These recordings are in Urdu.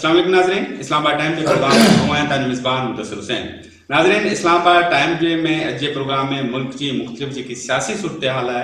السلام علیکم ناظرین، اسلام آباد ٹائم کے پروگرام میں تانی میزبان مدثر حسین. ناظرین، اسلام آباد ٹائم میں اجے پروگرام میں ملک کی مختلف کی سیاسی صورتحال ہے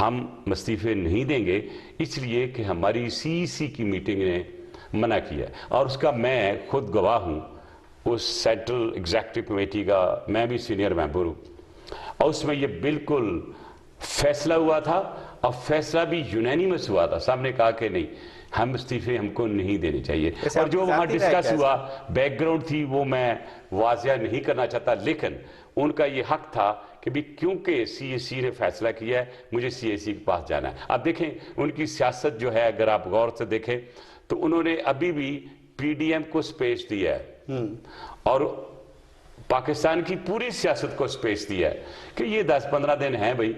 ہم استعفے نہیں دیں گے اس لیے کہ ہماری CEC کی میٹنگ نے منع کیا ہے، اور اس کا میں خود گواہ ہوں، اس سینٹرل ایگزیکٹو کمیٹی کا میں بھی سینئر ممبر ہوں، اور اس میں یہ بالکل فیصلہ ہوا تھا، اور فیصلہ بھی یونینیمس ہوا تھا، سب نے کہا کہ نہیں، ہم استعفے ہم کو نہیں دینے چاہیے۔ اور جو وہاں ڈسکس ہوا بیک گراؤنڈ تھی وہ میں واضح نہیں کرنا چاہتا، لیکن ان کا یہ حق تھا کہ بھی کیونکہ CAC نے فیصلہ کیا ہے مجھے CAC کے پاس جانا ہے۔ اب دیکھیں ان کی سیاست جو ہے، اگر آپ غور سے دیکھیں تو انہوں نے ابھی بھی PDM کو سپیس دیا ہے اور پاکستان کی پوری سیاست کو سپیس دیا ہے کہ یہ 10-15 دن ہیں بھائی،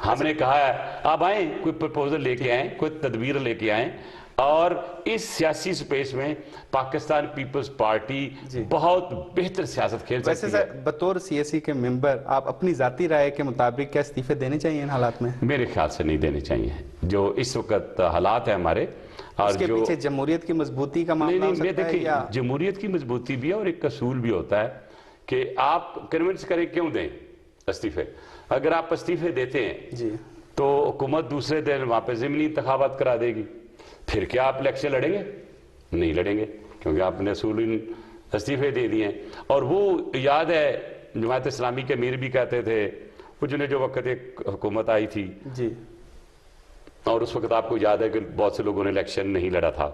ہم نے کہا ہے آپ آئیں، کوئی پرپوزل لے کے آئیں، کوئی تدبیر لے کے آئیں، اور اس سیاسی سپیس میں پاکستان پیپلز پارٹی بہت بہتر سیاست کھیل سکتی ہے۔ ویسے بطور CAC کے ممبر آپ اپنی ذاتی رائے کے مطابق کیا استعفے دینے چاہیے ان حالات میں؟ میرے خیال سے نہیں دینے چاہیے، جو اس وقت حالات ہیں ہمارے، اور اس کے جو پیچھے جمہوریت کی مضبوطی کا معاملہ ہو سکتا ہے، یا جمہوریت کی مضبوطی بھی ہے، اور ایک اصول بھی ہوتا ہے کہ آپ کنونس کریں کیوں دیں استعفے۔ اگر آپ استعفے دیتے ہیں تو حکومت دوسرے دن وہاں پہ ضمنی انتخابات کرا دے گی، پھر کیا آپ الیکشن لڑیں گے؟ نہیں لڑیں گے، کیونکہ آپ نے اصول استعفے دے دیے ہیں۔ اور وہ یاد ہے جماعت اسلامی کے امیر بھی کہتے تھے، وہ جنہیں جو وقت ایک حکومت آئی تھی اور اس وقت آپ کو یاد ہے کہ بہت سے لوگوں نے الیکشن نہیں لڑا تھا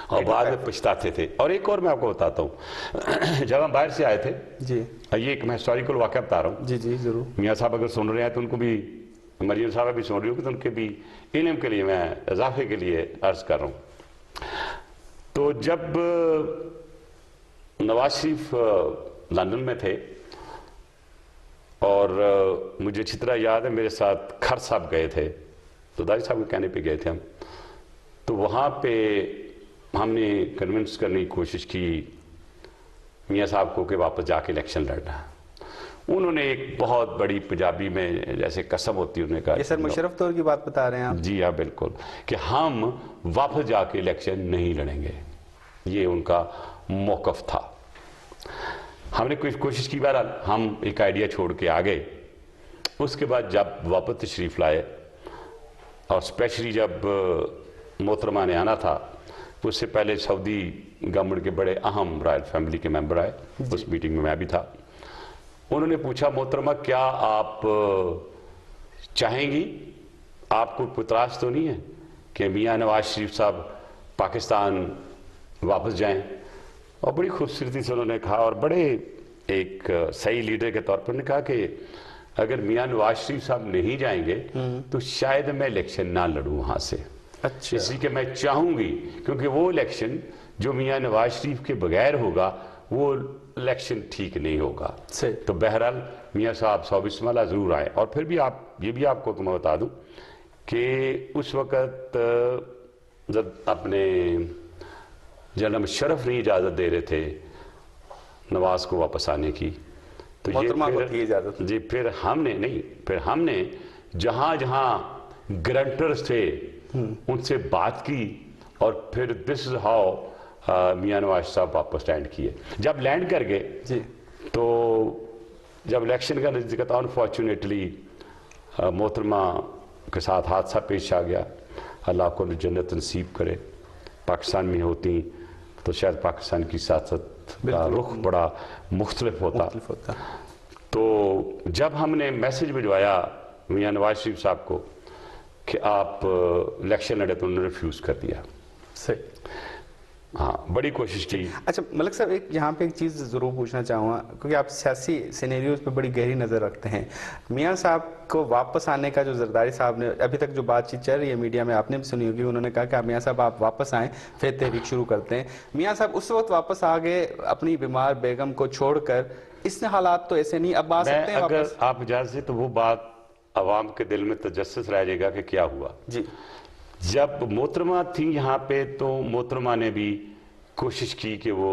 اور بعد میں پچھتاتے تھے۔ اور ایک اور میں آپ کو بتاتا ہوں، جب ہم باہر سے آئے تھے، یہ ایک میں ہسٹوریکل واقعہ بتا رہا ہوں، جی ضرور، میاں صاحب اگر سن رہے ہیں تو ان کو بھی، مریم صاحبہ بھی سن رہی ہوں، کہ ان کے بھی علم کے لیے میں اضافے کے لیے عرض کر رہا ہوں۔ تو جب نواز شریف لندن میں تھے، اور مجھے اچھی طرح یاد ہے میرے ساتھ کھر صاحب گئے تھے، تو دائی صاحب کے کہنے پہ گئے تھے ہم، تو وہاں پہ ہم نے کنونس کرنے کی کوشش کی میاں صاحب کو کہ واپس جا کے الیکشن لڑنا۔ انہوں نے ایک بہت بڑی پنجابی میں جیسے قسم ہوتی ہے، انہوں نے کہا، یہ سر مشرف طور کی بات بتا رہے ہیں آپ؟ جی ہاں بالکل، کہ ہم واپس جا کے الیکشن نہیں لڑیں گے، یہ ان کا موقف تھا۔ ہم نے کچھ کوشش کی، بہرحال ہم ایک آئیڈیا چھوڑ کے آ گئے۔ اس کے بعد جب واپس تشریف لائے، اور اسپیشلی جب محترمہ نے آنا تھا، اس سے پہلے سعودی گورنمنٹ کے بڑے اہم رائل فیملی کے ممبر آئے، اس میٹنگ میں بھی تھا۔ انہوں نے پوچھا، محترمہ کیا آپ چاہیں گی، آپ کو اعتراض تو نہیں ہے کہ میاں نواز شریف صاحب پاکستان واپس جائیں؟ اور بڑی خوبصورتی سے انہوں نے کہا، اور بڑے ایک صحیح لیڈر کے طور پر نے کہا کہ اگر میاں نواز شریف صاحب نہیں جائیں گے تو شاید میں الیکشن نہ لڑوں وہاں سے، اس لیے کہ میں چاہوں گی، کیونکہ وہ الیکشن جو میاں نواز شریف کے بغیر ہوگا وہ الیکشن ٹھیک نہیں ہوگا۔ تو بہرحال میاں صاحب 24 مالا ضرور آئے۔ اور پھر بھی یہ بھی آپ کو میں بتا دوں کہ اس وقت جب اپنے جنرل مشرف نہیں اجازت دے رہے تھے نواز کو واپس آنے کی، تو یہ پھر ہم نے جہاں جہاں گرانٹرز تھے ان سے بات کی، اور پھر دس از ہاؤ میاں نواز صاحب واپس لینڈ کیے۔ جب لینڈ کر گئے تو جب الیکشن کا نزدیک تھا، انفارچونیٹلی محترمہ کے ساتھ حادثہ پیش آ گیا، اللہ کو جنت نصیب کرے۔ پاکستان میں ہوتی تو شاید پاکستان کی سیاست کا رخ بڑا مختلف ہوتا۔ تو جب ہم نے میسج بھجوایا میاں نواز شریف صاحب کو کہ آپ الیکشن لڑے، تو انہوں نے ریفیوز کر دیا۔ ہاں، بڑی کوشش کی۔ اچھا ملک صاحب، یہاں پہ ایک چیز ضرور پوچھنا چاہوں گا، کیونکہ آپ سیاسی سینیریوز پہ بڑی گہری نظر رکھتے ہیں۔ میاں صاحب کو واپس آنے کا جو زرداری صاحب نے ابھی تک جو بات چیت چل رہی ہے میڈیا میں، آپ نے بھی سنی ہوگی، انہوں نے کہا کہ میاں صاحب آپ واپس آئیں، پھر تحریک شروع کرتے ہیں۔ میاں صاحب اس وقت واپس آ گئے اپنی بیمار بیگم کو چھوڑ کر، اس نے حالات تو ایسے نہیں، اب آ سکتے ہیں اگر واپس؟ آپ اجازت دیں تو وہ بات عوام کے دل میں تجسس رہ جائے گا کہ کیا ہوا۔ جب محترمہ تھی یہاں پہ تو محترمہ نے بھی کوشش کی کہ وہ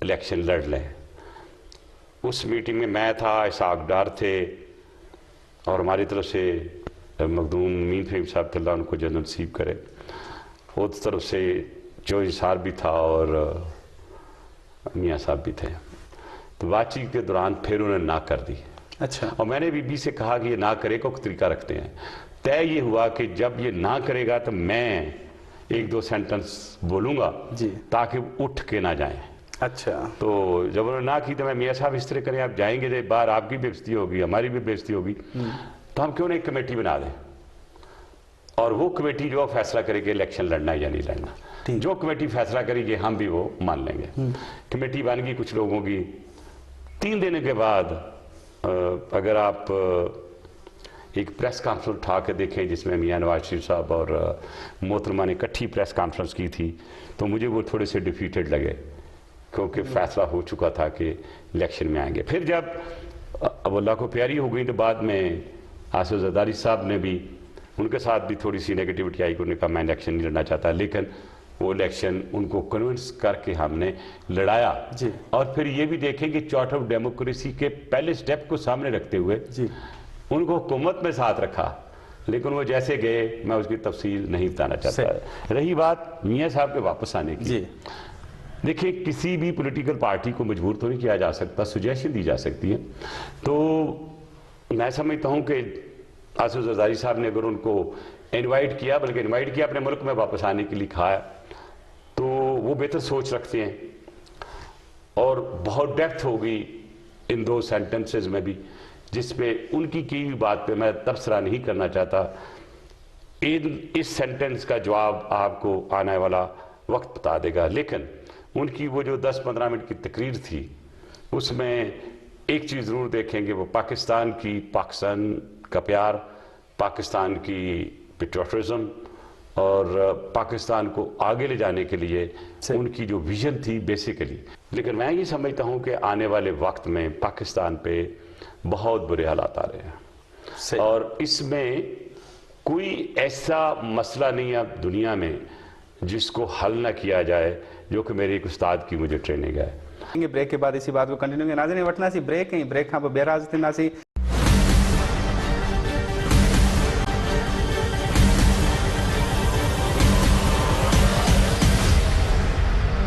الیکشن لڑ لیں۔ اس میٹنگ میں میں تھا، اسحاق ڈار تھے، اور ہماری طرف سے مخدوم مین فہیم صاحب تھے، اللہ ان کو جنت نصیب کرے، اس طرف سے جو انصار بھی تھا اور میاں صاحب بھی تھے۔ تو بات چیت کے دوران پھر انہوں نے نہ کر دی، اچھا اور میں نے بی بی سے کہا کہ یہ نہ کرے کو طریقہ رکھتے ہیں. طے یہ ہوا کہ جب یہ نہ کرے گا تو میں 1-2 سینٹنس بولوں گا جی تاکہ اٹھ کے نہ جائیں. اچھا تو جب انہوں نے نہ کی تو میں میاں صاحب اس طرح کریں آپ جائیں گے باہر آپ کی بھی بےزتی ہوگی ہماری بھی بےزتی ہوگی تو ہم کیوں نہیں ایک کمیٹی بنا دیں اور وہ کمیٹی جو فیصلہ کرے کہ الیکشن لڑنا ہے یا نہیں لڑنا. جو کمیٹی فیصلہ کرے گی ہم بھی وہ مان لیں گے. کمیٹی بن گئی کچھ لوگوں کی. 3 دن کے بعد اگر آپ ایک پریس کانفرنس اٹھا کے دیکھیں جس میں میاں نواز شریف صاحب اور محترمہ نے اکٹھی پریس کانفرنس کی تھی تو مجھے وہ تھوڑے سے ڈیفیٹڈ لگے کیونکہ فیصلہ ہو چکا تھا کہ الیکشن میں آئیں گے. پھر جب اب اللہ کو پیاری ہو گئی تو بعد میں آصف زرداری صاحب نے بھی ان کے ساتھ بھی تھوڑی سی نیگیٹیوٹی آئی کہ انہوں نے کہا میں الیکشن نہیں لڑنا چاہتا لیکن وہ الیکشن ان کو کنونس کر کے ہم نے لڑایا. جی اور پھر یہ بھی دیکھیں کہ چارٹر آف ڈیموکریسی کے پہلے سٹیپ کو سامنے رکھتے ہوئے جی ان کو حکومت میں ساتھ رکھا لیکن وہ جیسے گئے میں اس کی تفصیل نہیں بتانا چاہتا. رہی بات میاں صاحب کے واپس آنے کی جی دیکھیں کسی بھی پولیٹیکل پارٹی کو مجبور تو نہیں کیا جا سکتا سجیشن دی جا سکتی ہے. تو میں سمجھتا ہوں کہ آصف زرداری صاحب نے اگر ان کو انوائٹ کیا بلکہ انوائٹ کیا اپنے ملک میں واپس آنے کے لیے کہا تو وہ بہتر سوچ رکھتے ہیں اور بہت ڈیپتھ ہوگی ان 2 سینٹنسز میں بھی جس پہ ان کی ہوئی بات پہ میں تبصرہ نہیں کرنا چاہتا. اس سینٹنس کا جواب آپ کو آنے والا وقت بتا دے گا لیکن ان کی وہ جو 10-15 منٹ کی تقریر تھی اس میں ایک چیز ضرور دیکھیں گے وہ پاکستان کا پیار پاکستان کی پیٹریوٹزم اور پاکستان کو آگے لے جانے کے لیے ان کی جو ویژن تھی بیسیکلی. لیکن میں یہ سمجھتا ہوں کہ آنے والے وقت میں پاکستان پہ بہت برے حالات آ رہے ہیں اور اس میں کوئی ایسا مسئلہ نہیں ہے اب دنیا میں جس کو حل نہ کیا جائے جو کہ میرے ایک استاد کی مجھے ٹریننگ ہے. بریک کے بعد اسی بات کو کنٹینیو ناظرین وٹنا سی بریک ہیں بریک ہاں بہراز تھی